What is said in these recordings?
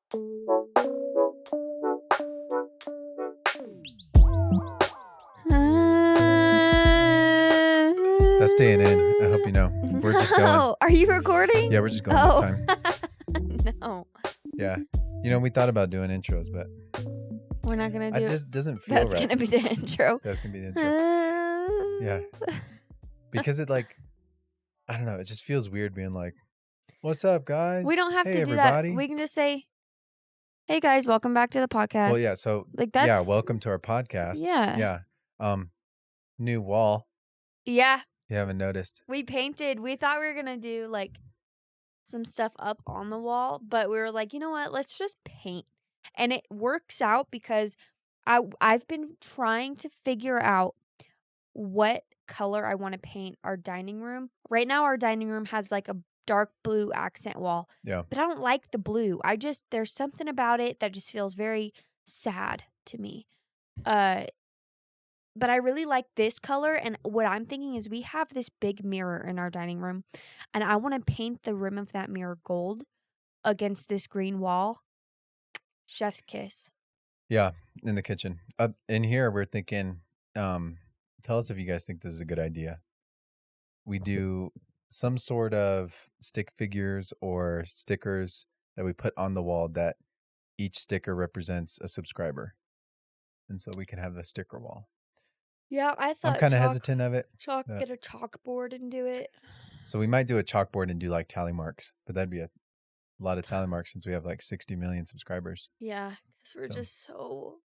That's staying in. I hope you know. We're just going. Are you recording? Yeah, we're just going this time. No. Yeah. You know, we thought about doing intros, but We're not going to do it it. just doesn't feel That's right. going to be the intro. That's going to be the intro. Yeah. Because it I don't know, it just feels weird being like, what's up, guys? We don't have hey, to everybody. do that. We can just say, hey, guys, welcome back to the podcast. Well, yeah, so, welcome to our podcast. Yeah. Yeah. New wall. Yeah. You haven't noticed. We painted. We thought we were going to do, some stuff up on the wall, but we were like, you know what? Let's just paint. And it works out because I've been trying to figure out what color I want to paint our dining room. Right now, our dining room has a dark blue accent wall. Yeah. But I don't like the blue. There's something about it that just feels very sad to me. But I really like this color, and what I'm thinking is we have this big mirror in our dining room, and I want to paint the rim of that mirror gold against this green wall. Chef's kiss. Yeah, in the kitchen. Up in here, we're thinking, tell us if you guys think this is a good idea. We do some sort of stick figures or stickers that we put on the wall that each sticker represents a subscriber. And so we can have a sticker wall. Yeah, I thought I'm kind of hesitant of it. Get a chalkboard and do it. So we might do a chalkboard and do tally marks, but that'd be a lot of tally marks since we have 60 million subscribers. Yeah, because we're just so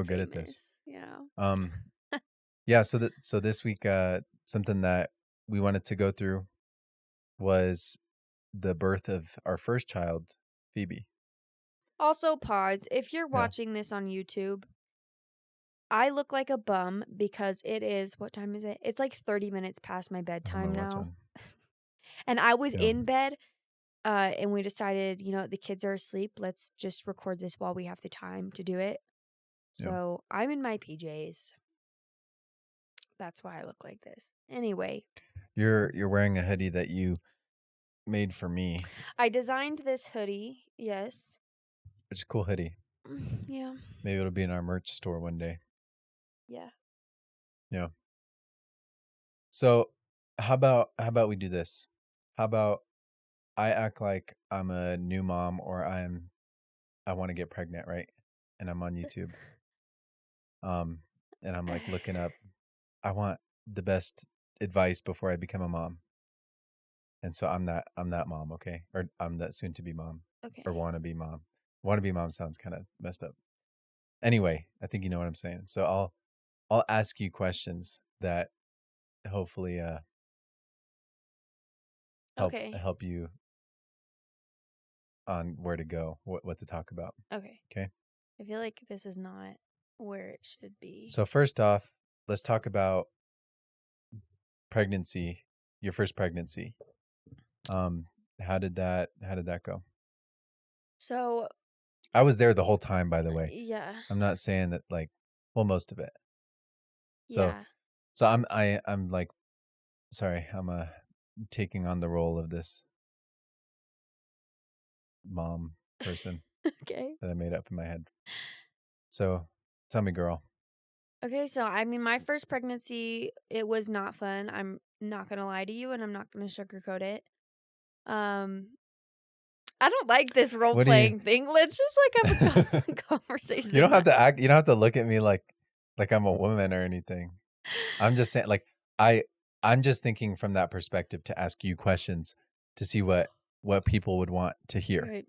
good at this. Yeah. Yeah. So this week, something that we wanted to go through was the birth of our first child, Phoebe. Also, pause. If you're watching this on YouTube, I look like a bum because it is, what time is it? It's 30 minutes past my bedtime now. And I was in bed, and we decided, the kids are asleep. Let's just record this while we have the time to do it. So I'm in my PJs. That's why I look like this. Anyway. You're wearing a hoodie that you made for me. I designed this hoodie, yes. It's a cool hoodie. Yeah. Maybe it'll be in our merch store one day. Yeah. Yeah. So how about we do this? How about I act like I'm a new mom or I want to get pregnant, right? And I'm on YouTube. And I'm looking up, I want the best advice before I become a mom. And so I'm that mom, okay? Or I'm that soon to be mom. Okay. Or wanna be mom. Wanna be mom sounds kind of messed up. Anyway, I think you know what I'm saying. So I'll ask you questions that hopefully help you on where to go, what to talk about. Okay. Okay. I feel like this is not where it should be. So first off, let's talk about pregnancy, your first pregnancy. How did that go? So I was there the whole time, by the way. Yeah. I'm not saying that most of it. So yeah. So I'm sorry, I'm taking on the role of this mom person Okay. that I made up in my head. So tell me, girl. Okay, so my first pregnancy, it was not fun. I'm not gonna lie to you, and I'm not gonna sugarcoat it. I don't like this role playing thing. Let's just have a conversation. You don't have to act. You don't have to look at me like I'm a woman or anything. I'm just saying, I'm just thinking from that perspective to ask you questions to see what people would want to hear. Right.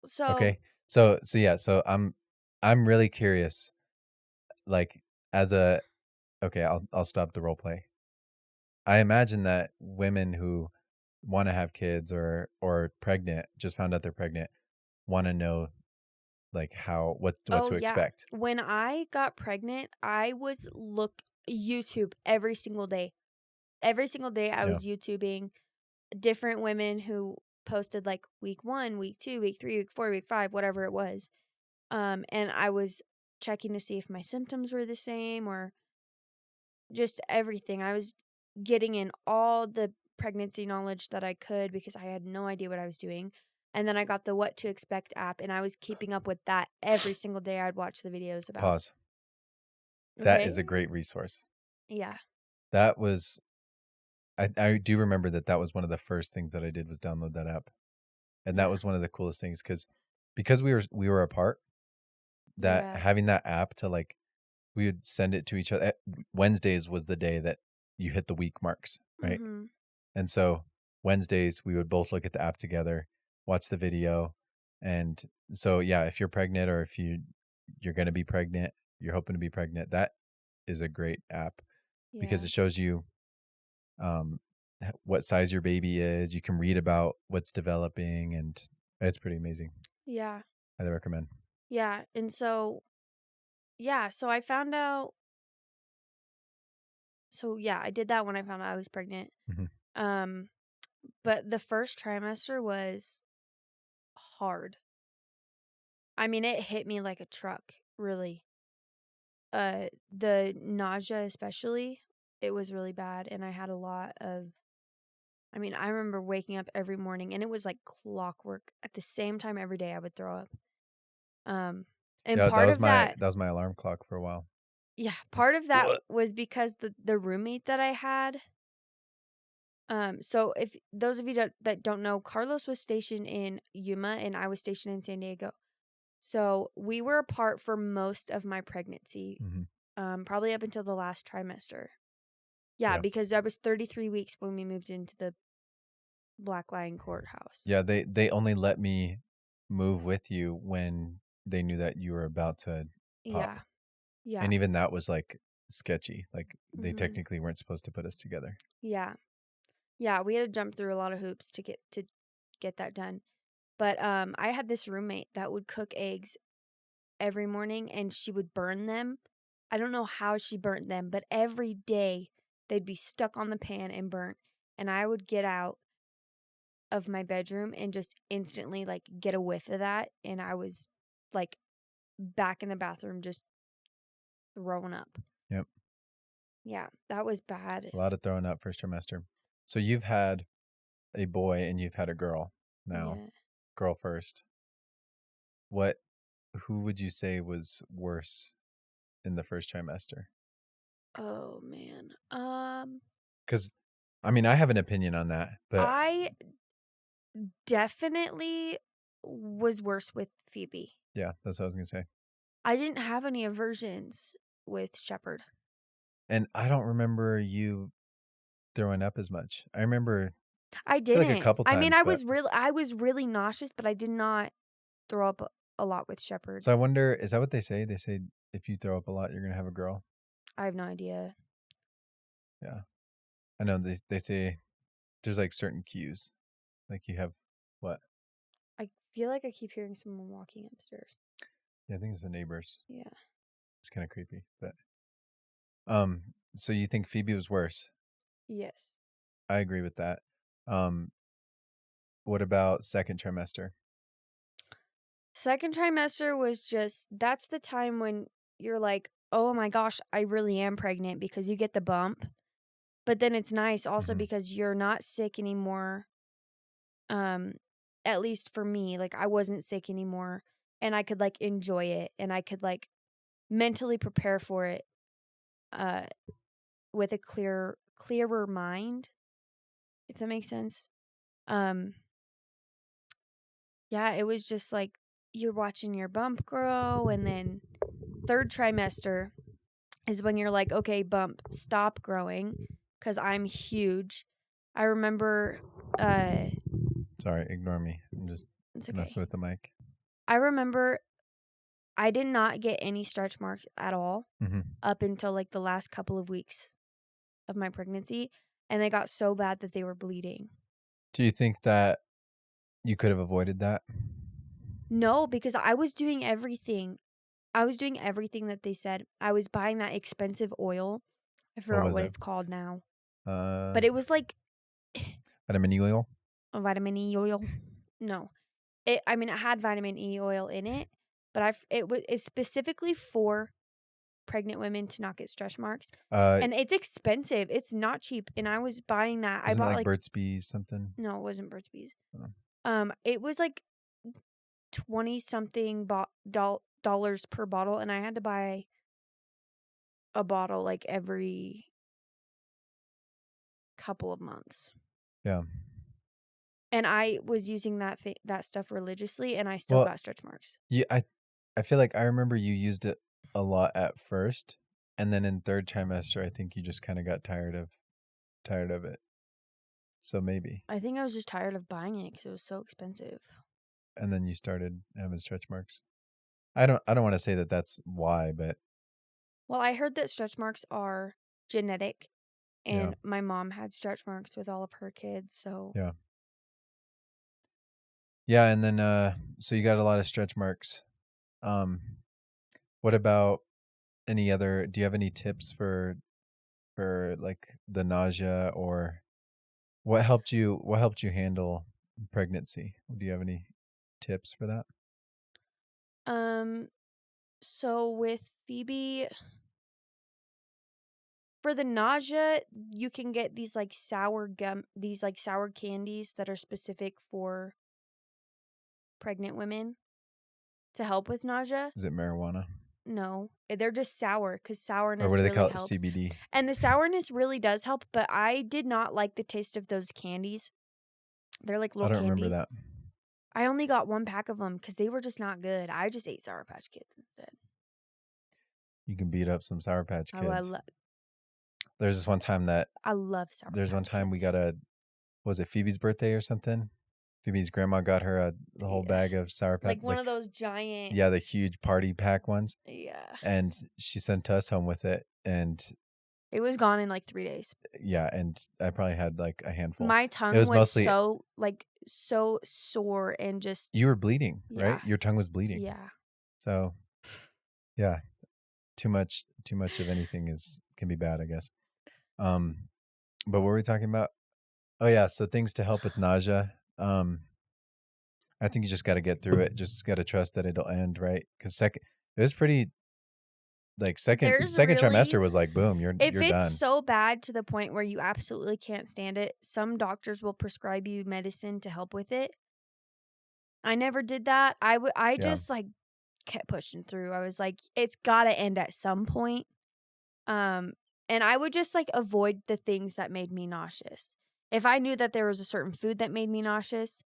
So okay. So yeah. So I'm really curious. I'll stop the role play. I imagine that women who want to have kids or pregnant, just found out they're pregnant, want to know what to expect. When I got pregnant, I was YouTube every single day. Every single day I was YouTubing different women who posted week 1, week 2, week 3, week 4, week 5, whatever it was. And I was checking to see if my symptoms were the same or just everything. I was getting in all the pregnancy knowledge that I could because I had no idea what I was doing. And then I got the What to Expect app, and I was keeping up with that every single day. I'd watch the videos about. Pause. That is a great resource. Yeah. That was, I do remember that was one of the first things that I did was download that app. And that was one of the coolest things because we were apart, that having that app to like, we would send it to each other. Wednesdays was the day that you hit the week marks, right? Mm-hmm. And so Wednesdays we would both look at the app together, watch the video. And so, yeah, if you're pregnant or if you're going to be pregnant, you're hoping to be pregnant, that is a great app because it shows you what size your baby is. You can read about what's developing, and it's pretty amazing. Yeah. Highly recommend. Yeah. And so, so I found out. So, I did that when I found out I was pregnant. Mm-hmm. But the first trimester was hard. I mean, it hit me like a truck, really. The nausea especially, it was really bad, and I had a lot of, I mean, I remember waking up every morning, and it was like clockwork. At the same time every day I would throw up. And Yeah, part of that was my alarm clock for a while. Yeah, part of that was because the roommate that I had. So if those of you that don't know, Carlos was stationed in Yuma and I was stationed in San Diego. So we were apart for most of my pregnancy, probably up until the last trimester. Yeah, because I was 33 weeks when we moved into the Black Lion Courthouse. Yeah, they only let me move with you when they knew that you were about to pop. Yeah. And even that was like sketchy. Like they technically weren't supposed to put us together. Yeah. Yeah, we had to jump through a lot of hoops to get that done. But I had this roommate that would cook eggs every morning and she would burn them. I don't know how she burnt them, but every day they'd be stuck on the pan and burnt. And I would get out of my bedroom and just instantly like get a whiff of that, and I was like back in the bathroom just throwing up. Yep. Yeah, that was bad. A lot of throwing up first trimester. So you've had a boy and you've had a girl now. Yeah. Girl first. Who would you say was worse in the first trimester? Oh man. Because, I mean, I have an opinion on that, but I definitely was worse with Phoebe. yeah, that's what I was gonna say. I didn't have any aversions with Shepherd. And I don't remember you throwing up as much. I remember I didn't. like a couple times. I mean, I was really nauseous, but I did not throw up a lot with Shepherd. So I wonder, is that what they say? They say if you throw up a lot, you're gonna have a girl. I have no idea. Yeah, I know they say there's like certain cues, like you have what? I feel like I keep hearing someone walking upstairs. Yeah, I think it's the neighbors. Yeah. It's kind of creepy, but so you think Phoebe was worse? Yes. I agree with that. What about second trimester? Second trimester was just, that's the time when you're like, oh my gosh, I really am pregnant, because you get the bump. But then it's nice also because you're not sick anymore. At least for me, like I wasn't sick anymore, and I could like enjoy it, and I could like mentally prepare for it with a clearer mind, if that makes sense. Yeah, it was just like you're watching your bump grow, and then third trimester is when you're like, okay, bump, stop growing, because I'm huge. I remember Sorry, ignore me. I'm just messing with the mic. I remember I did not get any stretch marks at all up until like the last couple of weeks of my pregnancy, and they got so bad that they were bleeding. Do you think that you could have avoided that? No, because I was doing everything. I was doing everything that they said. I was buying that expensive oil. I forgot what it's called now. But it was like vitamin E oil. A vitamin E oil. No, it had vitamin E oil in it, but it's specifically for pregnant women to not get stretch marks. And it's expensive. It's not cheap. And I was buying that. Isn't it like Burt's Bees something? No, it wasn't Burt's Bees. It was like 20 something dollars per bottle, and I had to buy a bottle like every couple of months. Yeah. And I was using that stuff religiously, and I still Well, got stretch marks. yeah, I feel like I remember you used it a lot at first, and then in 3rd trimester, I think you just kinda got tired of it. So maybe. I think I was just tired of buying it because it was so expensive. And then you started having stretch marks. I don't wanna say that that's why, but Well, I heard that stretch marks are genetic, yeah, and my mom had stretch marks with all of her kids, so yeah. Yeah, and then, so you got a lot of stretch marks. Um, what about any other do you have any tips for, like, the nausea, or what helped you handle pregnancy? Do you have any tips for that? um so with Phoebe, for the nausea, you can get these like sour candies that are specific for pregnant women to help with nausea. Is it marijuana? No, they're just sour because Or what sourness do they really call it? helps. CBD? And the sourness really does help, but I did not like the taste of those candies. They're like I little don't remember candies. that. I only got one pack of them because they were just not good. I just ate Sour Patch Kids instead. You can beat up some Sour Patch Oh, I, Kids. lo- There's this one time that I love Sour there's one Patch time we Kids. got a was it Phoebe's birthday or something? Phoebe's grandma got her the whole Yeah. bag of Sour Patch, Like one like, of those giant, yeah, the huge party pack ones, yeah. and she sent us home with it, and It was gone in like 3 days. yeah, and I probably had, like, a handful. My It tongue was was mostly so sore and just, you were bleeding, yeah, right? Your tongue was bleeding. yeah. So, yeah, too much of anything is can be bad, I guess. Um, but what were we talking about? Oh, yeah, so things to help with nausea. I think you just gotta get through it. Just gotta trust that it'll end, right? Because second it was pretty like, There's second really trimester was like, "Boom, If you're it's done." so bad to the point where you absolutely can't stand it, some doctors will prescribe you medicine to help with it. I never did that. I Yeah, just like kept pushing through. I was like, it's gotta end at some point. Um, and I would just like avoid the things that made me nauseous. If I knew that there was a certain food that made me nauseous,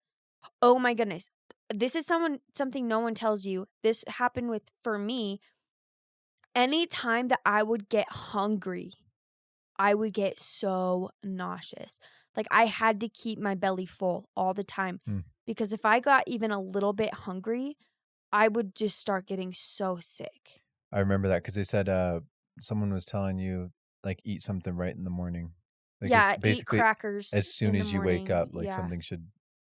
oh my goodness. This is something no one tells you. This happened with for me. Anytime that I would get hungry, I would get so nauseous. Like, I had to keep my belly full all the time mm. because if I got even a little bit hungry, I would just start getting so sick. I remember that because they said, someone was telling you, like, eat something right in the morning. Like, it's Yeah, eat basically as crackers soon in the as you wake morning. up, like, Yeah,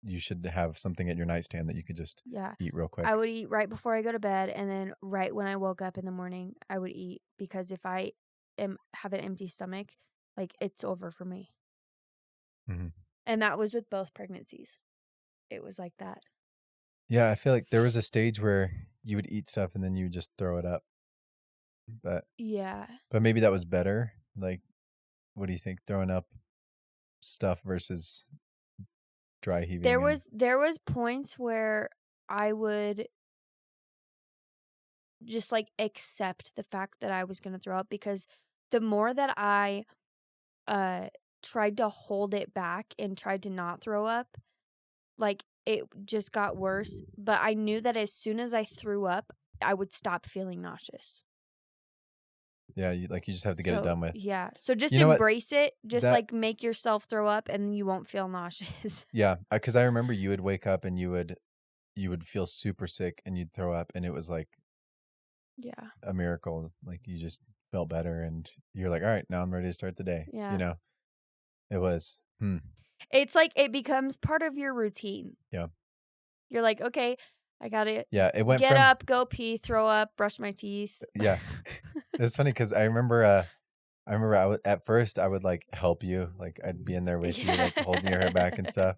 you should have something at your nightstand that you could just yeah. eat real I quick. would eat right before I go to bed, and then right when I woke up in the morning, I would eat because if I have an empty stomach, like, it's over for me. Mhm. And that was with both pregnancies. It was like that. Yeah, I feel like there was a stage where you would eat stuff and then you would just throw it up, but Yeah. maybe that was better. Like, what do you think? Throwing up stuff versus dry There heaving and was there was points where I would just, like, accept the fact that I was gonna throw up because the more that I, uh, tried to hold it back and tried to not throw up, like, it just got worse, but I knew that as soon as I threw up, I would stop feeling nauseous. yeah, you just have to get it So, done with. yeah. So just You know what? embrace it, just, That like, make yourself throw up and you won't feel nauseous. yeah, because I remember you would wake up and you would feel super sick and you'd throw up and it was like Yeah. a miracle. Like you just felt better and you're like, all right, now I'm ready to start the day. You Yeah. know, it was, It's like it becomes part of your routine. yeah, You're like, "Okay, I gotta yeah. It went get from up, go pee, throw up, brush my teeth." yeah. It's funny because I remember at first I would like help you, like I'd be in there with you, Yeah. like holding your hair back and stuff,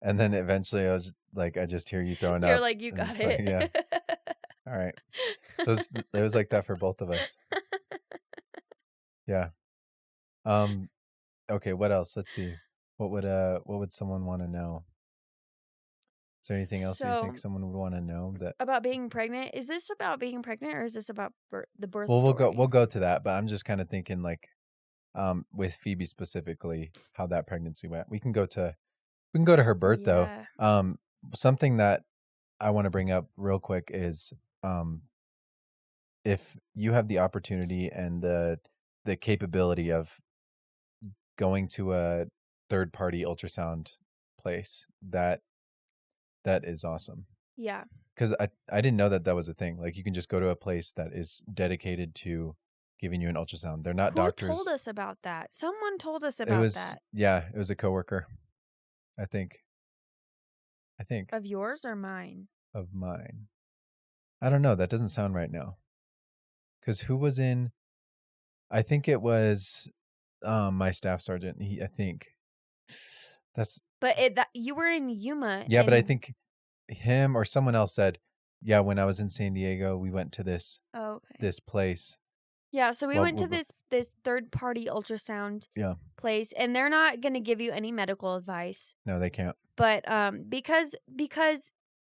and then eventually I was like, I just hear you throwing You're up, like, "You and I'm got just like, it." yeah, all right. So it was like that for both of us. Yeah. Um. Okay. What else? Let's see. What would someone want to know? Is there anything else you think So, someone would wanna know that about being pregnant, is this about being pregnant or is this about the birth well, we'll story? go to that, but I'm just kinda thinking, like, with Phoebe specifically, how that pregnancy went. We can go to her birth, though. Yeah. Something that I wanna bring up real quick is, um, if you have the opportunity and the capability of going to a third-party ultrasound place, that is awesome. Yeah. 'Cause I didn't know that that was a thing, like, you can just go to a place that is dedicated to giving you an ultrasound. They're not Who told doctors. us about that? Someone told us It about was that. yeah, it was a coworker, I think I think, Of yours or mine? of mine. I don't know, that doesn't sound right now. Cause who was in I think it was, my staff sergeant, I think. That's But you were in Yuma yeah, but I and think him or someone else said, "Yeah, when I was in San Diego, we went to oh, okay. this place." Yeah, so we Well, went to this third party ultrasound yeah. place and they're not going to give you any medical advice. No, they can't. But because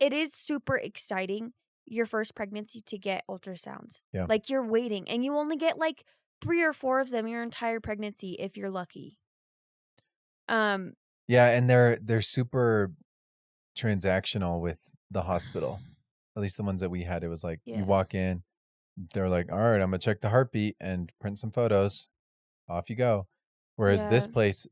it is super exciting your first pregnancy to get ultrasounds. Yeah. Like you're waiting and you only get like 3 or 4 of them your entire pregnancy if you're lucky. Um Yeah, and they're super transactional with the hospital. At least the ones that we had, it was like you yeah. walk in, they're like, "All right, I'm gonna check the heartbeat and print some photos. Off you go." Whereas this Yeah. place,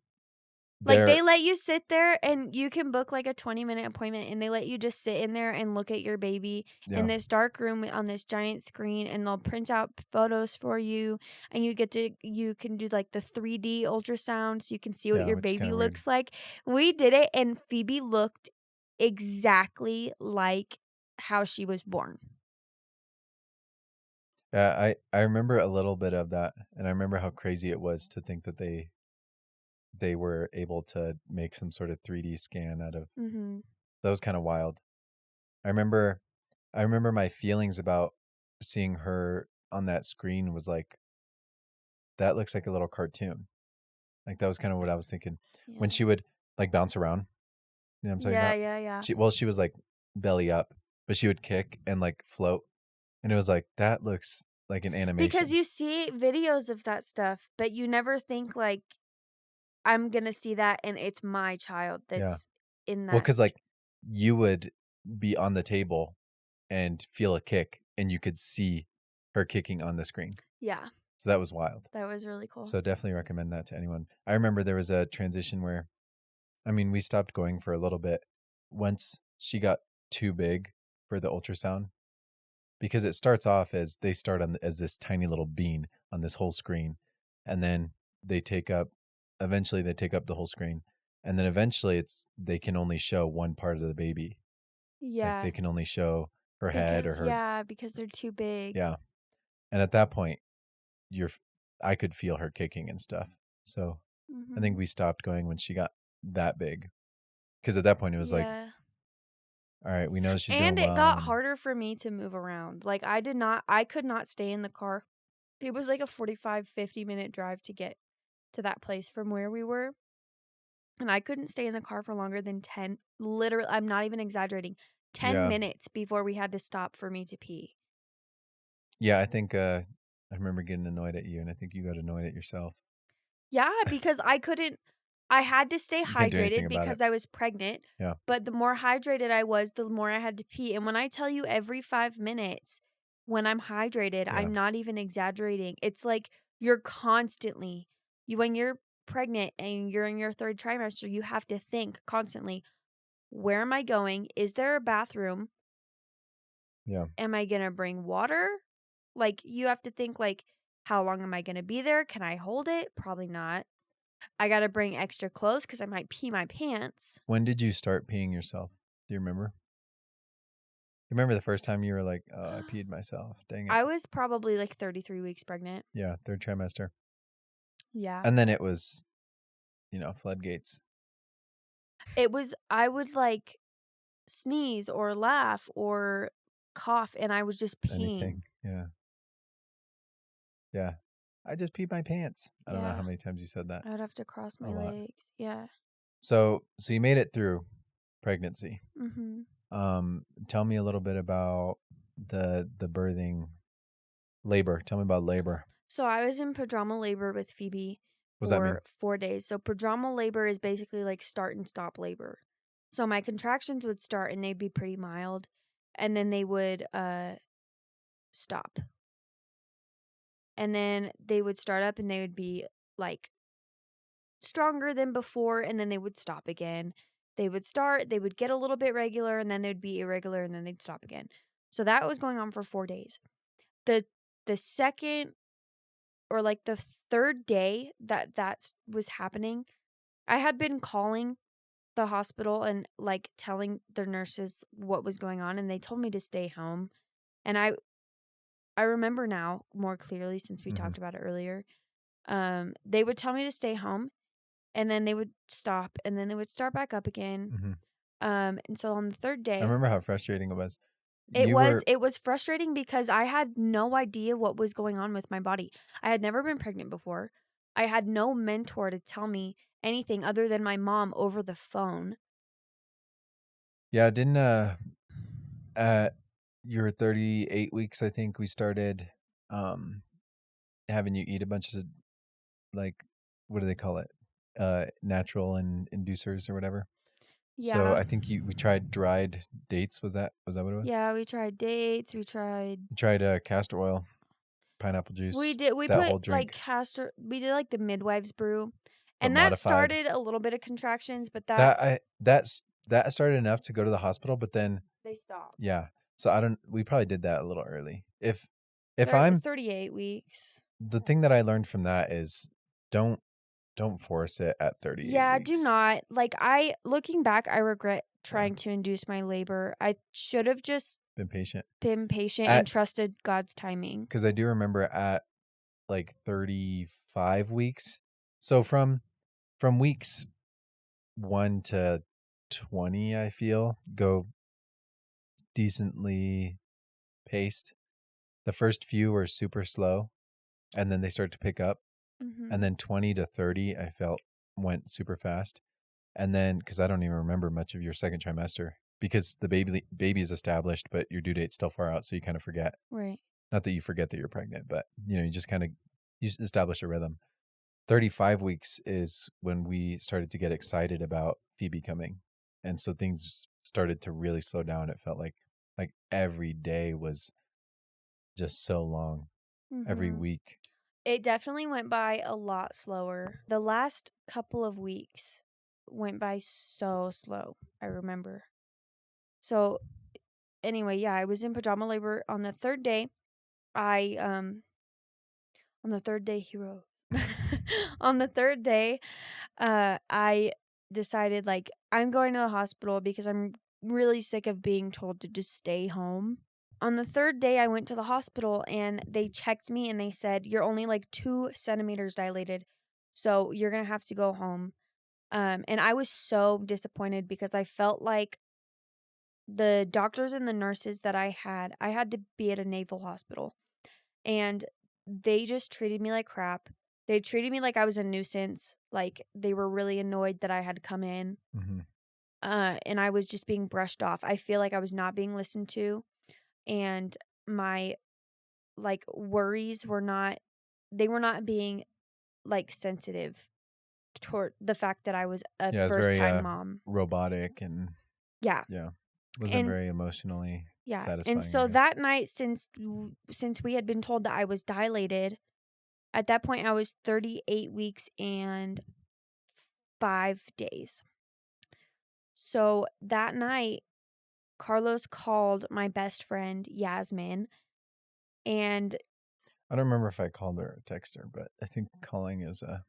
Like, they're they let you sit there and you can book, like, a 20-minute appointment, and they let you just sit in there and look at your baby in yeah, this dark room on this giant screen, and they'll print out photos for you, and you can do, like, the 3D ultrasound so you can see what yeah, your which is baby kinda weird. looks like. We did it, and Phoebe looked exactly like how she was born. Yeah, I remember a little bit of that, and I remember how crazy it was to think that they were able to make some sort of 3D scan out of Mhm. that was kinda wild. I remember I remember my feelings about seeing her on that screen was like, "That looks like a little cartoon." Like, that was kinda what I was thinking. When Yeah. she would, like, bounce around, you know what I'm talking Yeah, about? yeah, yeah. She was, like, belly up, but she would kick and, like, float, and it was like, "That looks like an Because animation." you see videos of that stuff, but you never think, like, I'm gonna see that, and it's my child Yeah. that's in Well, that. because like, you would be on the table and feel a kick, and you could see her kicking on the screen. Yeah, So that was wild. that was really cool. So definitely recommend that to anyone. I remember there was a transition where I mean, we stopped going for a little bit once she got too big for the ultrasound because it starts off as they start on as this tiny little bean on this whole screen, and then they take up eventually they take up the whole screen, and then eventually it's they can only show one part of the baby. Like, Yeah, they can only show her head or her because they're too big. yeah, and at that point, you're I could feel her kicking and stuff. So, I think Mhm. we stopped going when she got that big, because at that point, it was like, Yeah. "Alright, we know she's doing And it well," got and harder for me to move around. Like, I could not stay in the car. It was like a 45, 50-minute drive to get to that place from where we were, and I couldn't stay in the car for longer than 10 literally, I'm not even exaggerating, 10 yeah. minutes before we had to stop for me to pee. Yeah, I think, I remember getting annoyed at you, and I think you got annoyed at yourself. Yeah, because I had to stay You couldn't do anything hydrated about it. because I was pregnant, Yeah, but the more hydrated I was, the more I had to pee, and when I tell you every 5 minutes when I'm hydrated, yeah, I'm not even exaggerating. It's like you're constantly you when you're pregnant and you're in your 3rd trimester, you have to think constantly, "Where am I going? Is there a bathroom? yeah. Am I gonna bring water?" Like, you have to think, like, "How long am I gonna be there? Can I hold it? Probably not." I gotta bring extra clothes because I might pee my pants. When did you start peeing yourself? Do you remember? You remember the first time you were like, "Oh, I peed myself. Dang it." I was probably, like, 33 weeks pregnant. Yeah, 3rd trimester. Yeah. And then it was, floodgates. I would, like, sneeze or laugh or cough, and I was just peeing. Anything. Yeah, yeah. "I just peed my pants." I don't know how Yeah. many times you said that. I would have to cross A my lot. legs. Yeah. So you made it through pregnancy. Mhm. Tell me a little bit about the birthing labor. Tell me about labor. So I was in prodromal labor with Phoebe What does that mean? for 4 days. So prodromal labor is basically like start and stop labor. So my contractions would start and they'd be pretty mild, and then they would stop. And then they would start up and they would be like stronger than before, and then they would stop again. They would start, they would get a little bit regular, and then they'd be irregular, and then they'd stop again. So that was going on for 4 days. The second, or like the third day that was happening, I had been calling the hospital and like telling the nurses what was going on, and they told me to stay home. And I remember now more clearly since we talked about it earlier. They would tell me to stay home, and then they would stop, and then they would start back up again. And so on the third I day, remember how frustrating it was. it You was were it was frustrating because I had no idea what was going on with my body. I had never been pregnant before. I had no mentor to tell me anything other than my mom over the phone. Yeah, didn't at your 38 weeks, I think we started having you eat a bunch of, like, what do they call it? Natural and inducers or whatever. So Yeah. I think we tried dried dates. Was that what it was? Yeah, we tried dates, we tried You tried castor oil, pineapple we juice, did we that put whole like drink, we did like the midwives brew. but And that modified. started a little bit of contractions, but That started enough to go to the hospital, but then they stopped. yeah. So I don't. We probably did that a little early. If I'm 38 weeks. the thing that I learned from that is don't don't force it at 38 Yeah, do weeks. not. Like looking back, I regret trying to induce my labor. I should have just Been patient been patient and at trusted God's timing. because I do remember at like 35 weeks. So from weeks 1 to 20, I feel go decently paced. The first few were super slow, and then they start to pick up. And then 20 to 30, I felt went super fast. And then, because I don't even remember much of your second trimester, because the baby is established, but your due date's still far out, so you kind of forget. Right. Not that you forget that you're pregnant, but you just kind of you establish a rhythm. 35 weeks is when we started to get excited about Phoebe coming, and so things started to really slow down. It felt like every day was just so long, every week. It definitely went by a lot slower. The last couple of weeks went by so slow, I remember. So anyway, yeah, I was in pajama labor on the third day. On the third day he rose. On the third day, I decided like I'm going to the hospital because I'm really sick of being told to just stay home. On the third day, I went to the hospital and they checked me and they said, "You're only like 2 centimeters dilated, so you're going to have to go home." And I was so disappointed because I felt like the doctors and the nurses that I had to be at a naval hospital, and they just treated me like crap. They treated me like I was a nuisance. Like they were really annoyed that I had come in. And I was just being brushed off. I feel like I was not being listened to, and my like worries were not being like sensitive toward the fact that I was a Yeah, it's first very time mom. robotic and Yeah. yeah, wasn't And very emotionally yeah. And satisfying, I so guess. that night, since we had been told that I was dilated, at that point I was 38 weeks and 5 days. So that night Carlos called my best friend Yasmin and I don't remember if I called her or texted her, but I think calling is a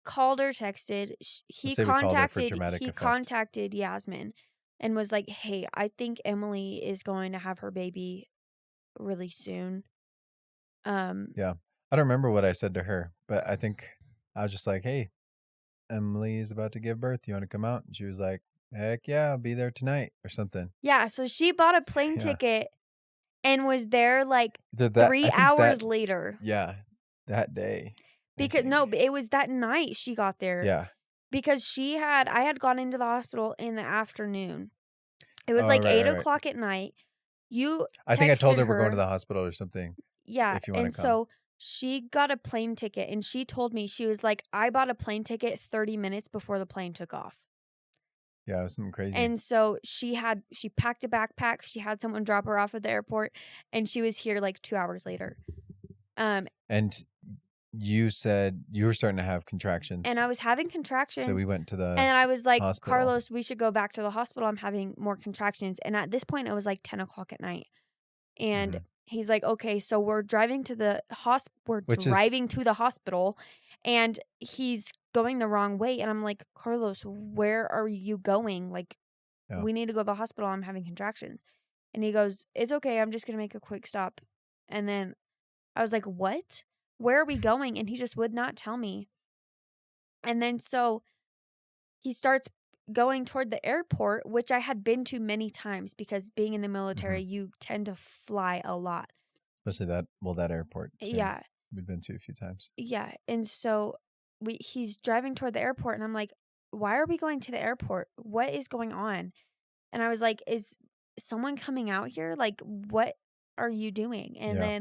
called or texted. let's say we called her for dramatic He effect. contacted Yasmin and was like, "Hey, I think Emily is going to have her baby really soon." Yeah. I don't remember what I said to her, but I think I was just like, "Hey, Emily is about to give birth. You want to come out?" And she was like, "Heck yeah, I'll be there tonight," or something. Yeah, so she bought a plane Yeah. ticket and was there like That 3 I think hours that's later. yeah, that day, I Because no, think. it was that night she got there. Yeah. Because I had gone into the hospital in the afternoon. It was Oh, like right, eight right, right. o'clock at night. You I think I told texted her we're going to her. the hospital or something Yeah, if you wanna and come. so she got a plane ticket, and she told me, she was like, "I bought a plane ticket 30 minutes before the plane took off." Yeah, it was something crazy. And so she packed a backpack, she had someone drop her off at the airport, and she was here, like, 2 hours later. Um, And you said you were starting to have and contractions, I was having so we contractions, went to the and I was like, hospital. "Carlos, we should go back to the hospital, I'm having more contractions," and at this point, it was, like, 10 o'clock at night. And Mhm. he's like, "Okay, so we're Which is driving to the hospital," and he's going the wrong way, and I'm like, "Carlos, where are you going? Like, yeah. we need to go to the hospital, I'm having contractions." And he goes, "It's okay, I'm just gonna make a quick stop." And then I was like, "What? Where are we going?" And he just would not tell me. And then so he starts going toward the airport, which I had been to many times because being in the military, Mhm. you tend to fly a lot. Especially that airport too. Yeah. We've been to a few times. Yeah, and so he's driving toward the airport, and I'm like, "Why are we going to the airport? What is going on?" And I was like, "Is someone coming out here? Like, what are you doing?" Yeah.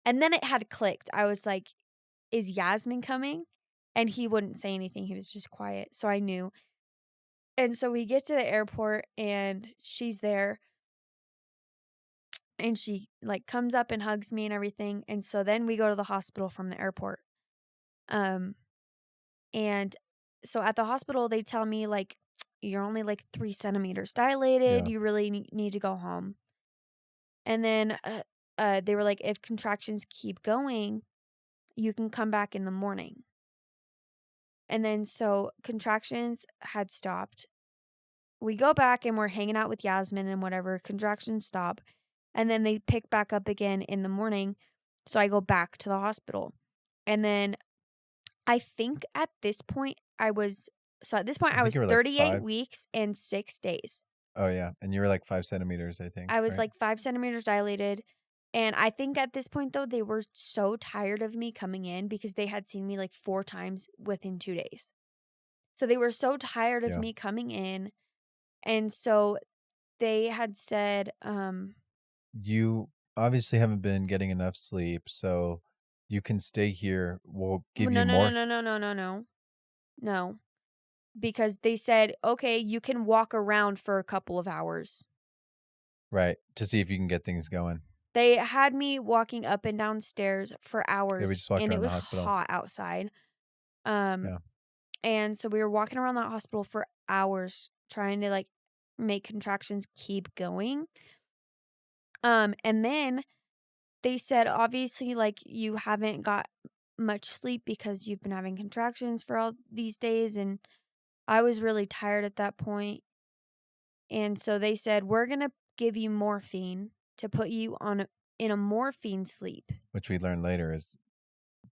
And then it had clicked. I was like, "Is Yasmin coming?" And he wouldn't say anything. He was just quiet. So I knew. And so we get to the airport, and she's there, and she like comes up and hugs me and everything. And so then we go to the hospital from the airport. Um And so at the hospital, they tell me, like, "You're only like 3 centimeters dilated. Yeah. You really need to go home." And then they were like, "If contractions keep going, you can come back in the morning." And then so contractions had stopped. We go back and we're hanging out with Yasmin and whatever. Contractions stop. And then they pick back up again in the morning. So I go back to the hospital. And then I think at this point at this point I I think was you were like 38 5. weeks and 6 days. Oh, yeah, and you were like 5 centimeters, I think, I was right? like 5 centimeters dilated, and I think at this point, though, they were so tired of me coming in because they had seen me, like, 4 times within 2 days. So they were so tired of Yeah. me coming in, and so they had said, You obviously haven't been getting enough sleep, so you can stay here. We'll give "No, you no, no, more no, no, no, no, no, no," because they said, "Okay, you can walk around for a couple of hours." right, to see if you can get things going. They had me walking up and down stairs for Yeah, we hours, just walked and it around the was hospital. hot outside. Um, Yeah. and so we were walking around that hospital for hours trying to, like, make contractions keep going. And then they said, "Obviously, like, you haven't got much sleep because you've been having contractions for all these days," and I was really tired at that point. And so they said, "We're gonna give you morphine to put you in a morphine sleep." Which we learned later is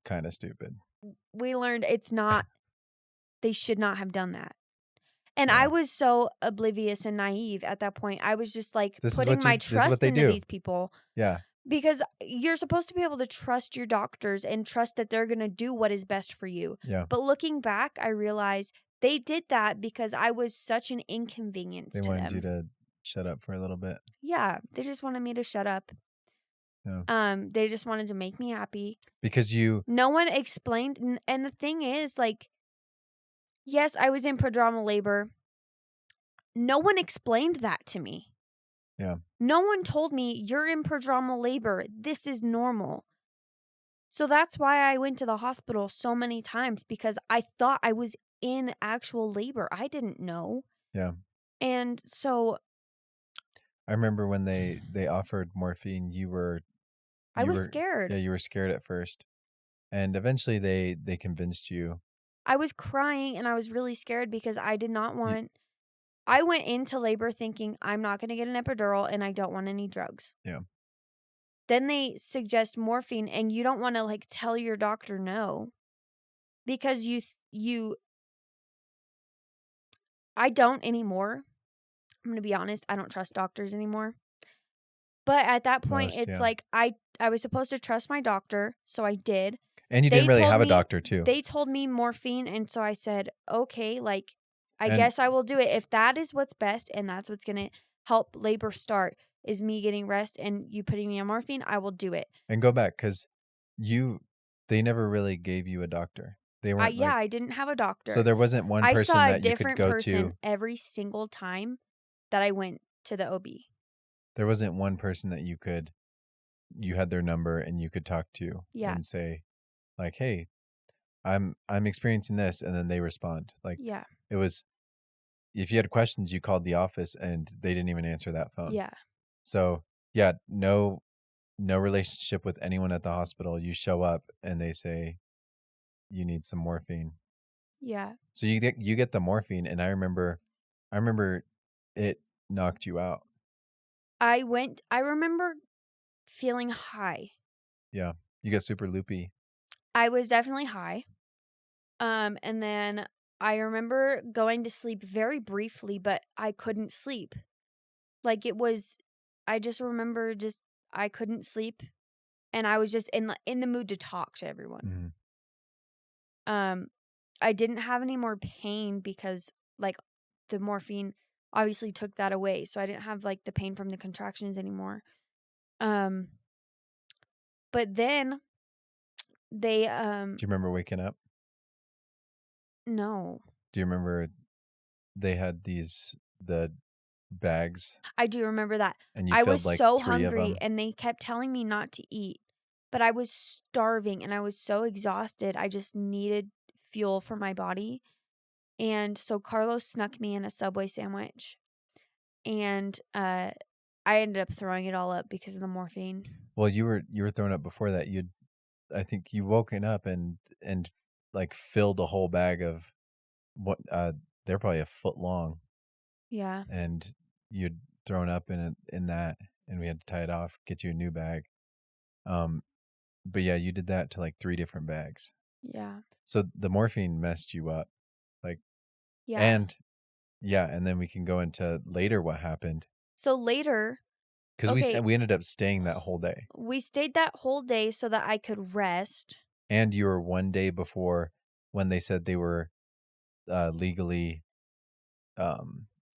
kinda stupid. We learned it's not they should not have done that. And I Yeah. was so oblivious and naive at that point. I was just, like, putting my This is what trust they into do. these people Yeah, because you're supposed to be able to trust your doctors and trust that they're gonna do what is best for you. yeah. But looking back, I realized they did that because I was such an inconvenience They to wanted you them. to shut up for a little bit. Yeah, they just wanted me to shut up. Yeah. They just wanted to make me happy. Because you No one explained and the thing is, like, yes, I was in prodromal labor. No one explained that to me. yeah, No one told me, "You're in prodromal labor. This is normal." So that's why I went to the hospital so many times because I thought I was in actual labor. I didn't know. yeah. And so I remember when they offered morphine, I you was were yeah, scared. you were scared at first, and eventually they convinced you. I was crying and I was really scared because I did not You want I went into labor thinking I'm not going to get an epidural and I don't want any drugs. yeah, Then they suggest morphine and you don't want to like tell your doctor no because you I don't anymore. I'm going to be honest, I don't trust doctors anymore. But at that point most, it's yeah. like I was supposed to trust my doctor, so I did. And you didn't They really told have a me doctor too. they told me morphine and so I said, "Okay, like I And guess I will do it if that is what's best and that's what's going to help labor start is me getting rest and you putting me on morphine, I will do it. And go back, because they never really gave you a doctor. They weren't like, I didn't have a so doctor. there wasn't one I person saw a that you could different go person to. every single time that I went to the OB. There wasn't one person that you had their number and you could talk to Yeah. and say, like, hey, I'm experiencing this, and then they respond. Like, Yeah. it was, if you had questions, you called the office and they didn't even answer that phone. Yeah. So yeah, no relationship with anyone at the hospital. You show up and they say you need some morphine. Yeah. So you get the morphine, and I remember it knocked you out. I remember feeling high. Yeah. You get super loopy. I was definitely high. And then I remember going to sleep very briefly, but I couldn't sleep. Like I just remember I couldn't sleep, and I was just in the mood to talk to everyone. Mhm. Um, I didn't have any more pain because like the morphine obviously took that away, so I didn't have like the pain from the contractions anymore. Um, but then they Do you remember waking up? no. Do you remember they had the bags, I do remember that. and you I was filled like so 3 of hungry them? and they kept telling me not to eat, but I was starving and I was so exhausted. I just needed fuel for my body. And so Carlos snuck me in a Subway sandwich. And I ended up throwing it all up because of the morphine. Well, you were throwing up before that. I think you woken up and like filled a whole bag of what they're probably a foot long, Yeah. and you'd thrown up in that, and we had to tie it off, get you a new bag. Um, but yeah, you did that to like 3 different bags. Yeah. So the morphine messed you up, like, Yeah. and yeah, and then we can go into later what happened, So later, because okay, we ended up staying that whole day, we stayed that whole day so that I could rest. and you were one day before when they said they were legally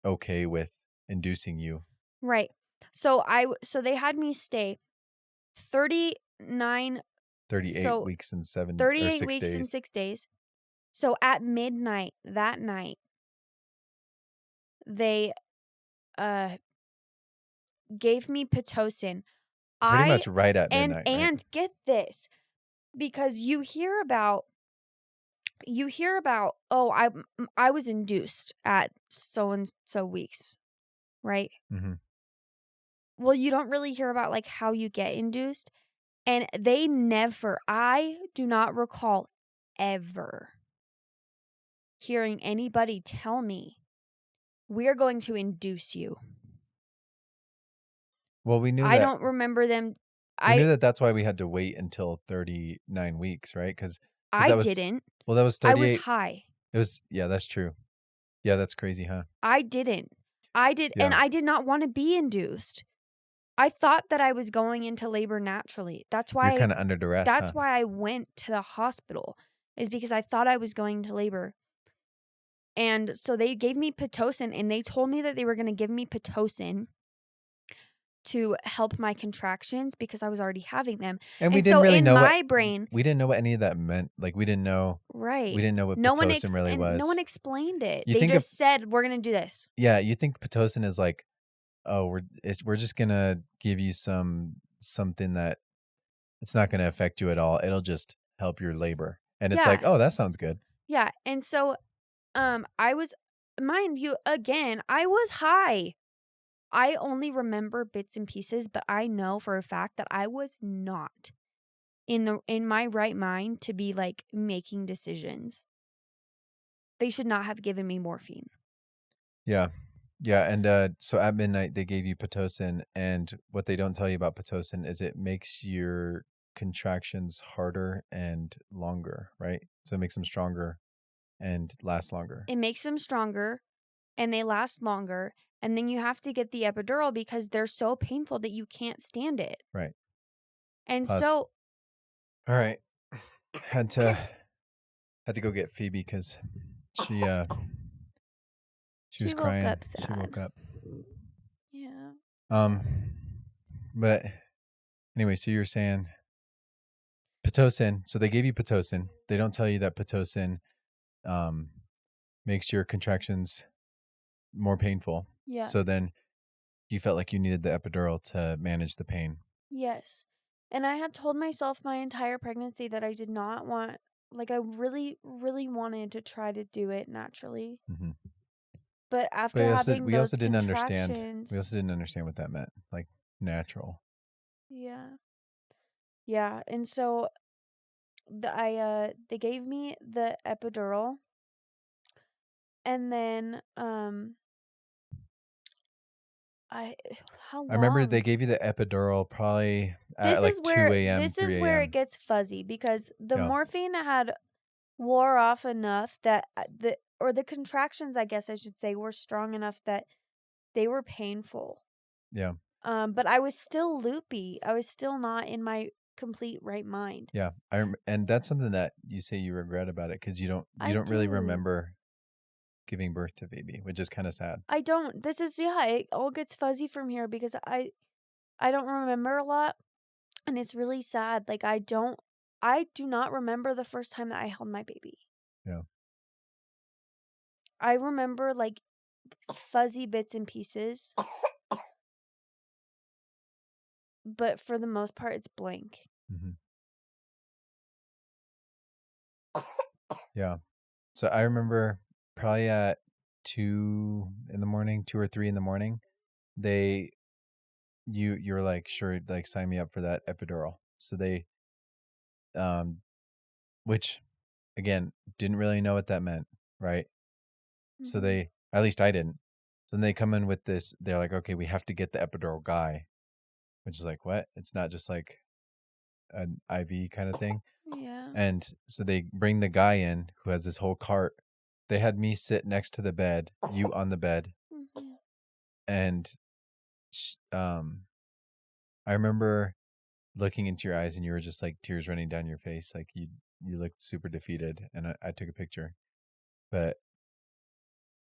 okay with inducing you. Right. So they had me stay 39 38 so weeks and 7 or 38 6 weeks and days. 6 days. So at midnight that night, they uh gave me Pitocin. Pretty I much right at and midnight, right? and get this, because you hear about, oh, I was induced at so and so weeks, right? Mhm. Well, you don't really hear about like how you get induced, and I do not recall ever hearing anybody tell me, "We're going to induce you." Well, I don't remember them. we I knew that that's why we had to wait until 39 weeks, right? Because I that was, didn't. well, that was I was 38. high. It was, yeah, that's true. Yeah, that's crazy, huh? I didn't. I did, and Yeah. I did not want to be induced. I thought that I was going into labor naturally. You're kinda under duress, That's huh? why I went to the hospital, is because I thought I was going to labor. And so they gave me Pitocin, and they told me that they were going to give me Pitocin to help my contractions because I was already having them. And we And didn't so really in know what my brain, we didn't know what any of that meant. Like, we right. didn't know what Pitocin really No one was. explained it. You They think of just said, "We're going to do this." Yeah, you think Pitocin is like, "Oh, we're just gonna give you something that it's not gonna affect you at all. It'll just help your labor." And it's like, Yeah. "Oh, that sounds good." Yeah. And so I was, mind you, again, I was high. I only remember bits and pieces, but I know for a fact that I was not in my right mind to be like making decisions. They should not have given me morphine. Yeah. Yeah, and, so at midnight, they gave you Pitocin, and what they don't tell you about Pitocin is it makes your contractions harder and longer, right? So it makes them stronger and last longer. It makes them stronger and they last longer, and then you have to get the epidural because they're so painful that you can't stand it. Right. And Pause. so Alright. Had to had to go get Phoebe because she, she was she woke crying. up She woke sad. up. Yeah. Um, but anyway, so you're saying Pitocin. So they gave you Pitocin. They don't tell you that Pitocin um makes your contractions more painful. Yeah. So then you felt like you needed the epidural to manage the pain. Yes. And I had told myself my entire pregnancy that I did not want, like, I really, really wanted to try to do it naturally. Hmm. But But after having we those also didn't understand. We contractions, also didn't understand what that meant, like natural. yeah. Yeah. And so they gave me the epidural, and then I how I remember they long? gave you the epidural probably at like 2 a.m., This is 3 where it a.m. gets fuzzy because the Yeah, morphine had wore off enough that the contractions, I guess I should say, were strong enough that they were painful. yeah, But I was still loopy. I was still not in my complete right mind. yeah. And that's something that you say you regret about it because you I don't really do. remember giving birth to baby, which is kind of sad. I don't. This is yeah, it all gets fuzzy from here because I don't remember a lot, and it's really sad. Like I do not remember the first time that I held my baby. Yeah. I remember like fuzzy bits and pieces, but for the most part it's blank. Hmm. Yeah. So I remember probably at 2 in the morning, 2 or 3 in the morning, they you were like, sure, like sign me up for that epidural. So they um which again didn't really know what that meant, right? So Mhm. they at least I didn't. So then they come in with this, they're like, okay, we have to get the epidural guy, which is like, what? It's not just like an IV kind of thing. Yeah. And so they bring the guy in who has this whole cart. They had me sit next to the bed, you on the bed, Mhm. and I remember looking into your eyes and you were just like tears running down your face, like you looked super defeated, and I took a picture. But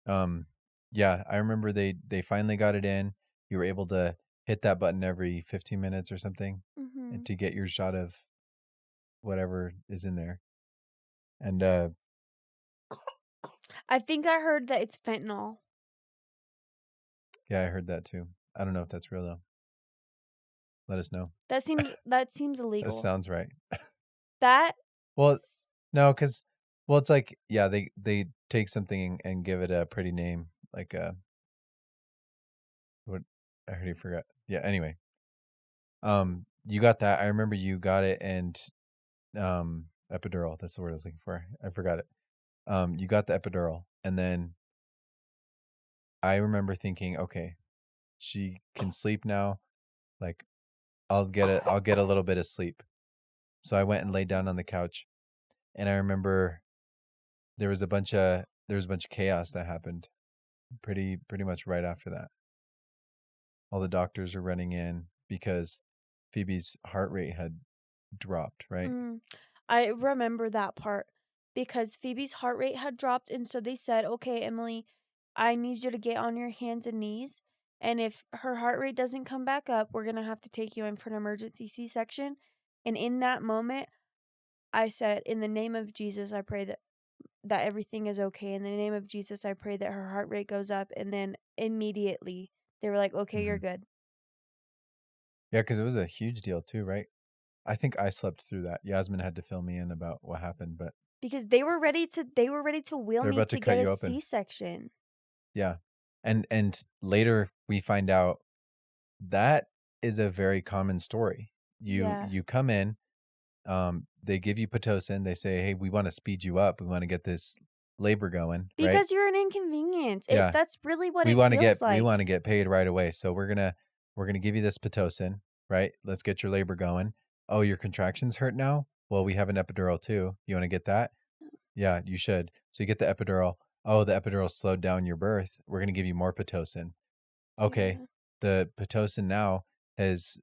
um yeah, I remember they finally got it in. You were able to hit that button every 15 minutes or something and Mhm. to get your shot of whatever is in there. And I think I heard that it's fentanyl. yeah, I heard that too. I don't know if that's real though. Let us know. That seems That illegal. sounds right. That Well, s- no, because well, it's like yeah, they take something and give it a pretty name, like what I already forgot. Yeah. Anyway, you got that. I remember you got it, and epidural. That's the word I was looking for. I forgot it. You got the epidural, and then I remember thinking, okay, she can sleep now. Like I'll get a little bit of sleep. So I went and laid down on the couch, and I remember there was a bunch of chaos that happened pretty much right after that. All the doctors are running in because Phoebe's heart rate had dropped, right? mm, I remember that part because Phoebe's heart rate had dropped, and so they said, "Okay, Emily, I need you to get on your hands and knees, and if her heart rate doesn't come back up, we're gonna have to take you in for an emergency C-section." And in that moment, I said, "In the name of Jesus, I pray that everything is okay. In the name of Jesus, I pray that her heart rate goes up." And then immediately they were like, "Okay, you're Mhm. good." Yeah, because it was a huge deal too, right? I think I slept through that. Yasmin had to fill me in about what happened, but Because they were ready to wheel they're me about to to cut get a you open. C-section. Yeah. And later we find out that is a very common story. Yeah. You come in, they give you Pitocin, they say, "Hey, we wanna speed you up. We wanna get this labor going," right? Because you're an inconvenience. Yeah. That's really what it feels We like. wanna get paid right away. So we're gonna give you this Pitocin, right? Let's get your labor going. Oh, your contractions hurt now? Well, we have an epidural too. You wanna get that? Yeah, you should. So you get the epidural. Oh, the epidural slowed down your birth. We're gonna give you more Pitocin. Okay. Yeah. The Pitocin now is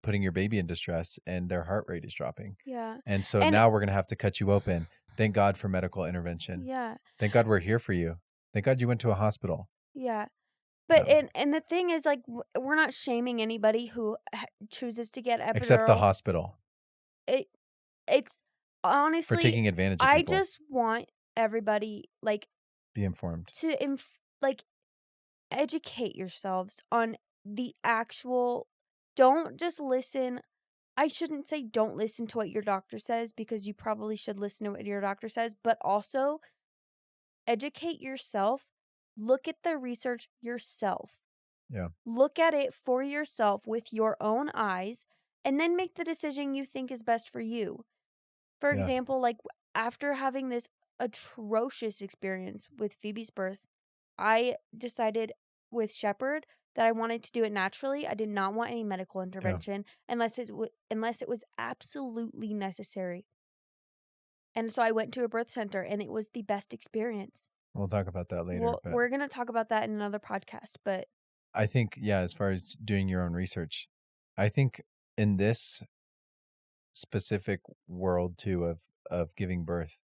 putting your baby in distress and their heart rate is dropping. Yeah. And so And now we're gonna have to cut you open. Thank God for medical intervention. yeah. Thank God we're here for you. Thank God you went to a hospital. Yeah. But and the thing is, like, we're not shaming anybody who chooses to get Except the epidural. hospital It it's for honestly, taking advantage of I people. just want everybody, like, Be informed. to like, educate yourselves on the actual. Don't just listen. I shouldn't say don't listen to what your doctor says, because you probably should listen to what your doctor says, but also educate yourself. Look at the research yourself. Yeah. Look at it for yourself with your own eyes, and then make the decision you think is best for you. For Yeah. example, like, after having this atrocious experience with Phoebe's birth, I decided with Shepherd that I wanted to do it naturally. I did not want any medical Yeah. intervention unless it was absolutely necessary. And so I went to a birth center, and it was the best experience. We'll talk about that later, Well, but we're going to talk about that in another podcast, but I think, yeah, as far as doing your own research, I think in this specific world too of giving birth,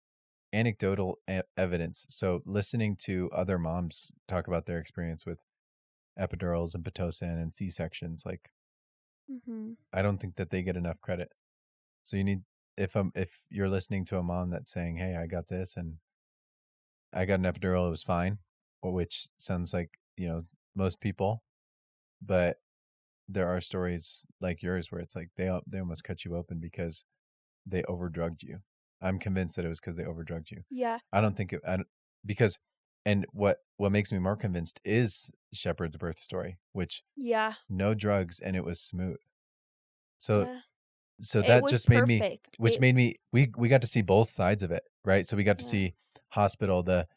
anecdotal evidence. So listening to other moms talk about their experience with epidurals and pitocin and C-sections, like mhm. I don't think that they get enough credit. So you need, if you're listening to a mom that's saying, "Hey, I got this and I got an epidural, it was fine," which sounds like, most people, but there are stories like yours where it's like they almost cut you open because they overdrugged you. I'm convinced that it was because they overdrugged you. Yeah. I don't think it I don't, because and what makes me more convinced is Shepard's birth story, which Yeah. no drugs and it was smooth. So Yeah. so It that was just made me perfect. which made me we got to see both sides of it, right? So we got to Yeah. see hospital, the